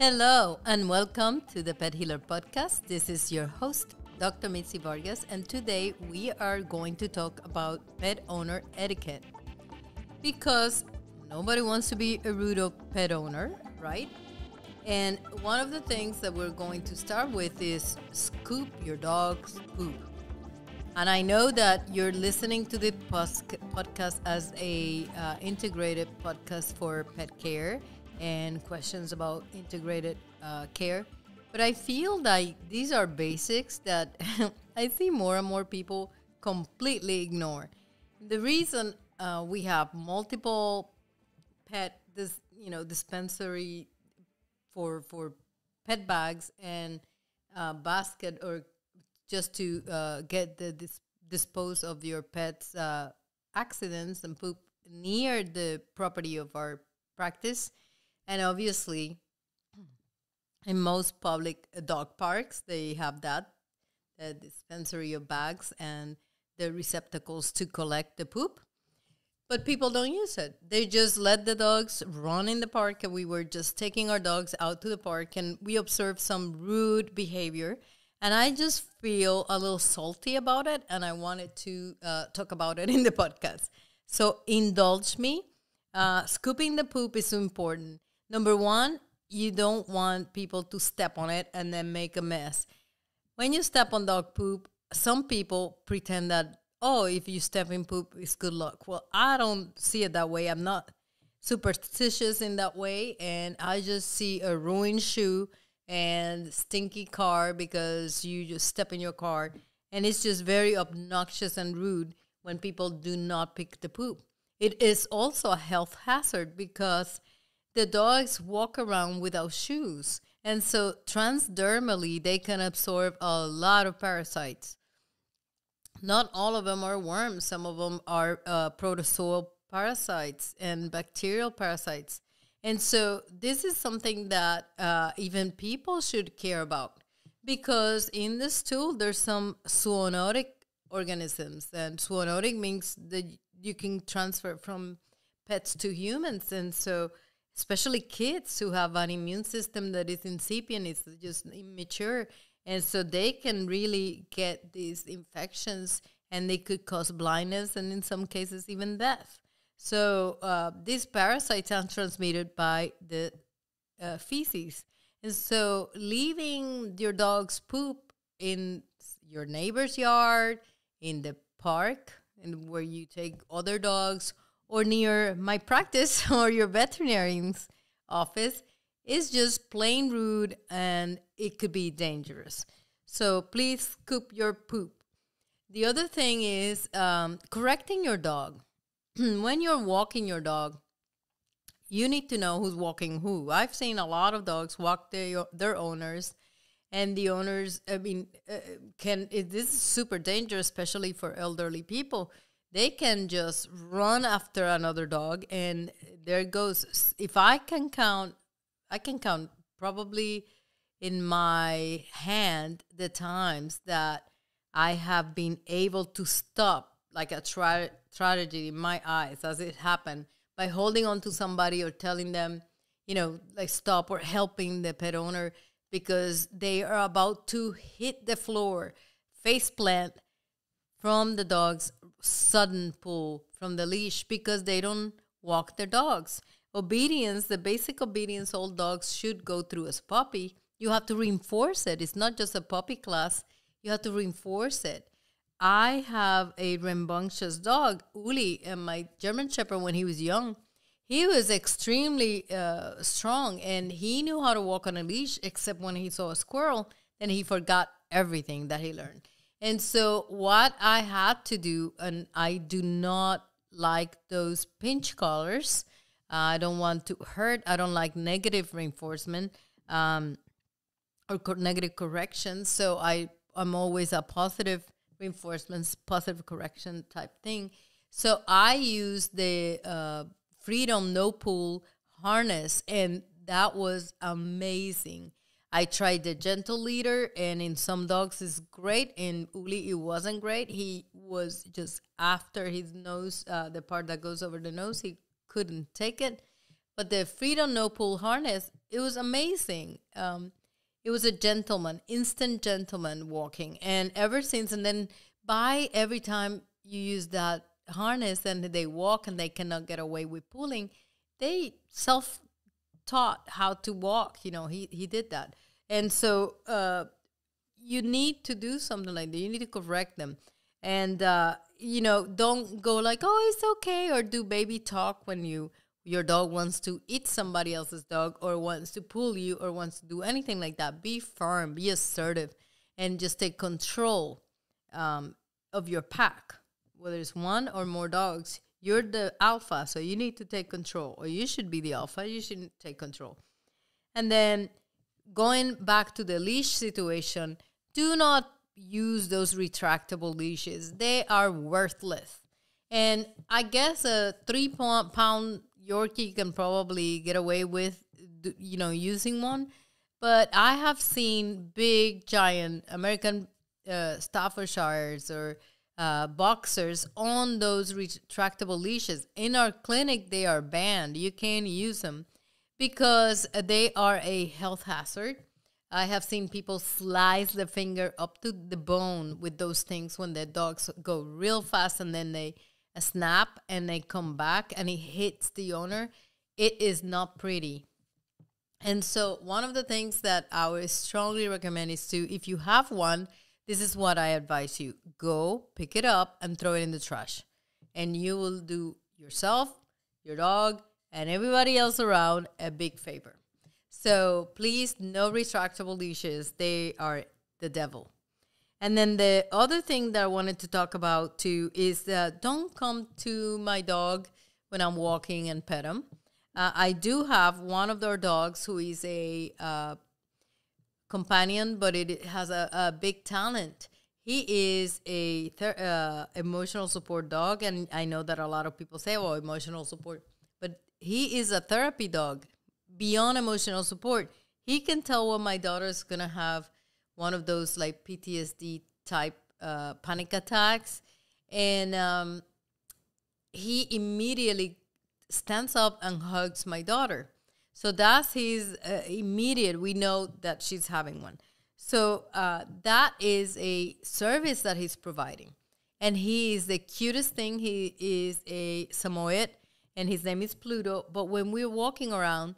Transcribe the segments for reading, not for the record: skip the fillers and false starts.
Hello and welcome to the Pet Healer Podcast. This is your host, Dr. Mitzi Vargas, and today we are going to talk about pet owner etiquette because nobody wants to be a rude pet owner, right? And one of the things that we're going to start with is scoop your dog's poop. And I know that you're listening to the podcast as a integrated podcast for pet care and questions about integrated care. But I feel like these are basics that I see more and more people completely ignore. The reason we have multiple dispensary for pet bags and basket or just to get the dispose of your pet's accidents and poop near the property of our practice. And obviously, in most public dog parks, they have the dispensary of bags and the receptacles to collect the poop. But people don't use it. They just let the dogs run in the park. And we were just taking our dogs out to the park and we observed some rude behavior. And I just feel a little salty about it. And I wanted to talk about it in the podcast. So indulge me. Scooping the poop is important. Number one, you don't want people to step on it and then make a mess. When you step on dog poop, some people pretend that, if you step in poop, it's good luck. Well, I don't see it that way. I'm not superstitious in that way. And I just see a ruined shoe and stinky car because you just step in your car. And it's just very obnoxious and rude when people do not pick the poop. It is also a health hazard because the dogs walk around without shoes. And so transdermally, they can absorb a lot of parasites. Not all of them are worms. Some of them are protozoal parasites and bacterial parasites. And so this is something that even people should care about because in the stool, there's some zoonotic organisms. And zoonotic means that you can transfer from pets to humans. And so especially kids who have an immune system that is incipient, it's just immature. And so they can really get these infections and they could cause blindness and in some cases even death. So these parasites are transmitted by the feces. And so leaving your dog's poop in your neighbor's yard, in the park, and where you take other dogs, or near my practice or your veterinarian's office is just plain rude and it could be dangerous. So please scoop your poop. The other thing is correcting your dog. When you're walking your dog, you need to know who's walking who. I've seen a lot of dogs walk their owners, and the owners, this is super dangerous, especially for elderly people. They can just run after another dog, and there goes. If I can count probably in my hand the times that I have been able to stop, like a tragedy in my eyes as it happened, by holding on to somebody or telling them, like stop, or helping the pet owner because they are about to hit the floor, face plant, from the dog's sudden pull from the leash because they don't walk their dogs. Obedience, the basic obedience all dogs should go through as puppy, you have to reinforce it. It's not just a puppy class. You have to reinforce it. I have a rambunctious dog, Uli, and my German Shepherd when he was young. He was extremely strong, and he knew how to walk on a leash, except when he saw a squirrel, then he forgot everything that he learned. And so what I had to do, and I do not like those pinch collars. I don't want to hurt. I don't like negative reinforcement or negative correction. So I'm always a positive reinforcements, positive correction type thing. So I use the Freedom No Pull harness, and that was amazing. I tried the gentle leader, and in some dogs it's great. In Uli, it wasn't great. He was just after his nose, the part that goes over the nose, he couldn't take it. But the Freedom No Pull harness, it was amazing. It was a gentleman, instant gentleman walking. And ever since, and then by every time you use that harness and they walk and they cannot get away with pulling, they self-taught how to walk. He did that. And so you need to do something like that. You need to correct them. And, don't go like, oh, it's okay, or do baby talk when your dog wants to eat somebody else's dog or wants to pull you or wants to do anything like that. Be firm, be assertive, and just take control of your pack. Whether it's one or more dogs, you're the alpha, so you need to take control, or you should be the alpha. You should take control. And then going back to the leash situation, do not use those retractable leashes. They are worthless. And I guess a 3-pound Yorkie can probably get away with, using one. But I have seen big, giant American Staffordshires or boxers on those retractable leashes. In our clinic, they are banned. You can't use them because they are a health hazard. I have seen people slice the finger up to the bone with those things when the dogs go real fast and then they snap and they come back and it hits the owner. It is not pretty. And so one of the things that I would strongly recommend is to, if you have one, this is what I advise you. Go pick it up and throw it in the trash. And you will do yourself, your dog, and everybody else around a big favor. So please, no retractable leashes. They are the devil. And then the other thing that I wanted to talk about too is that don't come to my dog when I'm walking and pet him. I do have one of their dogs who is a companion, but it has a big talent. He is a emotional support dog, and I know that a lot of people say, "Oh, emotional support," but he is a therapy dog. Beyond emotional support, he can tell when my daughter is going to have one of those like PTSD type panic attacks. And he immediately stands up and hugs my daughter. So that's his immediate, we know that she's having one. So that is a service that he's providing. And he is the cutest thing. He is a Samoyed, and his name is Pluto. But when we're walking around,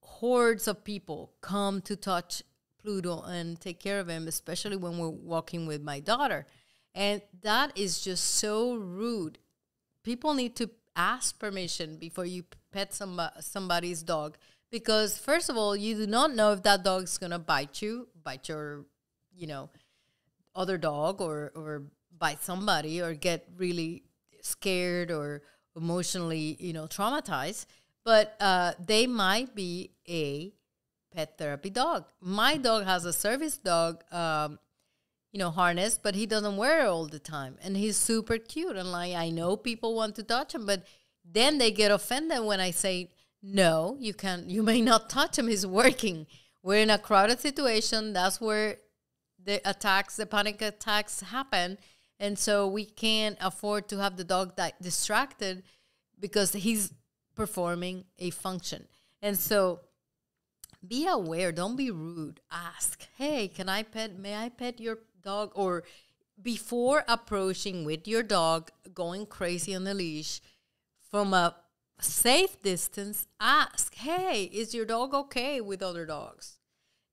hordes of people come to touch Pluto and take care of him, especially when we're walking with my daughter. And that is just so rude. People need to ask permission before you pet somebody's dog, because first of all, you do not know if that dog is going to bite your, other dog or bite somebody or get really scared or emotionally, traumatized. But they might be a pet therapy dog. My dog has a service dog, harness, but he doesn't wear it all the time. And he's super cute. And I know people want to touch him, but then they get offended when I say, no, you may not touch him. He's working. We're in a crowded situation. That's where the panic attacks happen. And so we can't afford to have the dog distracted because he's performing a function. And so be aware. Don't be rude. Ask, hey, may I pet your dog? Or before approaching with your dog, going crazy on the leash, from a safe distance, ask, hey, is your dog okay with other dogs?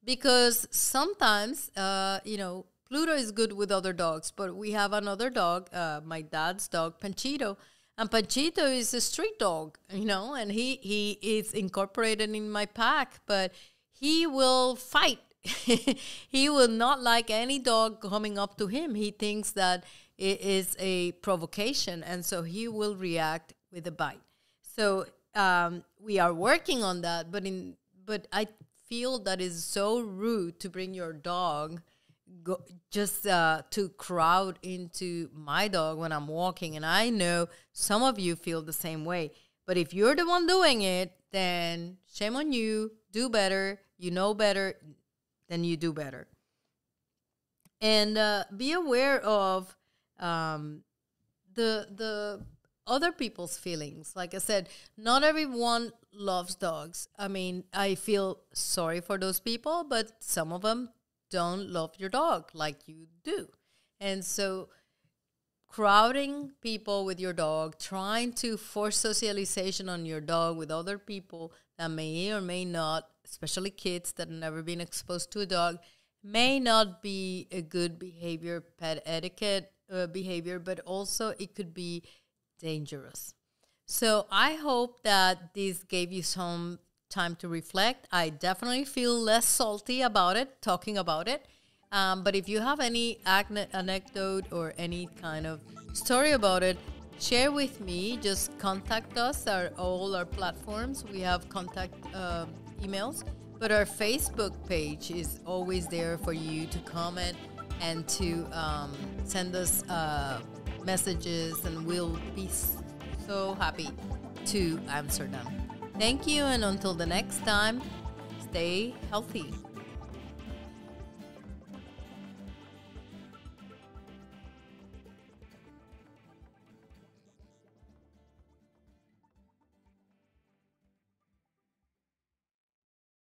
Because sometimes, Pluto is good with other dogs, but we have another dog, my dad's dog, Panchito. And Panchito is a street dog, and he is incorporated in my pack, but he will fight. He will not like any dog coming up to him. He thinks that it is a provocation, and so he will react with a bite. So we are working on that, but I feel that is so rude to bring your dog to crowd into my dog when I'm walking. And I know some of you feel the same way. But if you're the one doing it, then shame on you. Do better. You know better. Then you do better. And be aware of the other people's feelings. Like I said, not everyone loves dogs. I mean, I feel sorry for those people, but some of them don't love your dog like you do. And so crowding people with your dog, trying to force socialization on your dog with other people that may or may not, especially kids that have never been exposed to a dog, may not be a good behavior, pet etiquette behavior, but also it could be dangerous. So I hope that this gave you some time to reflect. I definitely feel less salty about it, talking about it. But if you have any anecdote or any kind of story about it, share with me. Just contact us. All our platforms, we have contact emails. But our Facebook page is always there for you to comment and to send us messages, and we'll be so happy to answer them. Thank you, and until the next time, stay healthy.